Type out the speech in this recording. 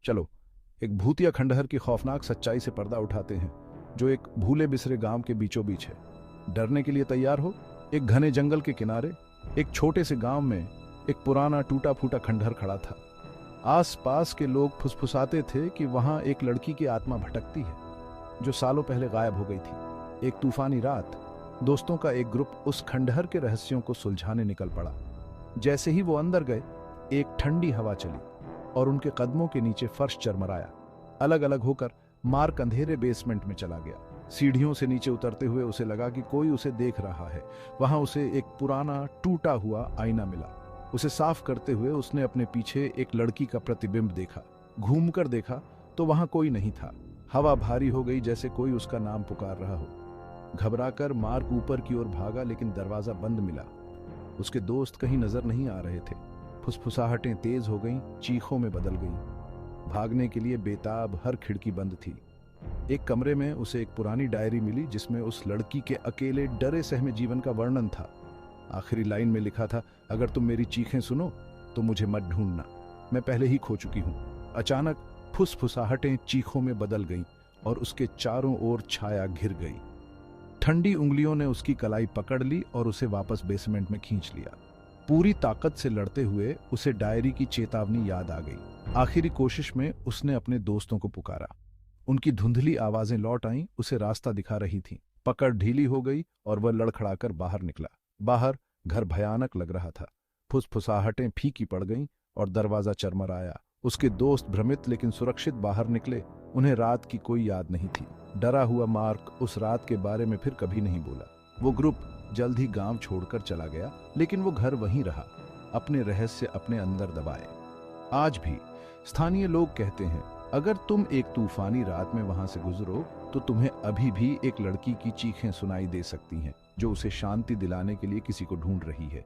चलो एक भूतिया खंडहर की खौफनाक सच्चाई से पर्दा उठाते हैं, जो एक भूले बिसरे गांव के बीचों बीच है। डरने के लिए तैयार हो? एक घने जंगल के किनारे एक छोटे से गांव में एक पुराना टूटा फूटा खंडहर खड़ा था। आस पास के लोग फुसफुसाते थे कि वहां एक लड़की की आत्मा भटकती है, जो सालों पहले गायब हो गई थी। एक तूफानी रात दोस्तों का एक ग्रुप उस खंडहर के रहस्यों को सुलझाने निकल पड़ा। जैसे ही वो अंदर गए, एक ठंडी हवा चली और उनके कदमों के नीचे फर्श चरमराया। अलग अलग होकर मार्क अंधेरे बेसमेंट में चला गया। सीढ़ियों से नीचे उतरते हुए उसे लगा कि कोई उसे देख रहा है। वहां उसे एक पुराना टूटा हुआ आईना मिला। उसे साफ करते हुए उसने अपने पीछे एक लड़की का प्रतिबिंब देखा। घूमकर देखा तो वहां कोई नहीं था। हवा भारी हो गई, जैसे कोई उसका नाम पुकार रहा हो। घबराकर मार्क ऊपर की ओर भागा, लेकिन दरवाजा बंद मिला। उसके दोस्त कहीं नजर नहीं आ रहे थे। फुसफुसाहटें तेज हो गईं, चीखों में बदल गईं। भागने के लिए बेताब हर खिड़की बंद थी। एक कमरे में उसे एक पुरानी डायरी मिली, जिसमें उस लड़की के अकेले डरे सहमे जीवन का वर्णन था। आखिरी लाइन में लिखा था, अगर तुम मेरी चीखें सुनो तो मुझे मत ढूंढना, मैं पहले ही खो चुकी हूं। अचानक फुसफुसाहटें चीखों में बदल गईं और उसके चारों ओर छाया घिर गई। ठंडी उंगलियों ने उसकी कलाई पकड़ ली और उसे वापस बेसमेंट में खींच लिया। पूरी ताकत से लड़ते हुए उसे डायरी की चेतावनी याद आ गई। आखिरी कोशिश में उसने अपने दोस्तों को पुकारा। उनकी धुंधली आवाजें लौट आईं, उसे रास्ता दिखा रही थीं। पकड़ ढीली हो गई और वह लड़खड़ाकर बाहर निकला। बाहर घर भयानक लग रहा था। फुसफुसाहटें फीकी पड़ गईं और दरवाजा चरमराया। उसके दोस्त भ्रमित लेकिन सुरक्षित बाहर निकले। उन्हें रात की कोई याद नहीं थी। डरा हुआ मार्क उस रात के बारे में फिर कभी नहीं बोला। वो ग्रुप जल्द ही गांव छोड़कर चला गया, लेकिन वो घर वहीं रहा, अपने रहस्य अपने अंदर दबाए। आज भी स्थानीय लोग कहते हैं, अगर तुम एक तूफानी रात में वहां से गुजरो तो तुम्हें अभी भी एक लड़की की चीखें सुनाई दे सकती हैं, जो उसे शांति दिलाने के लिए किसी को ढूंढ रही है।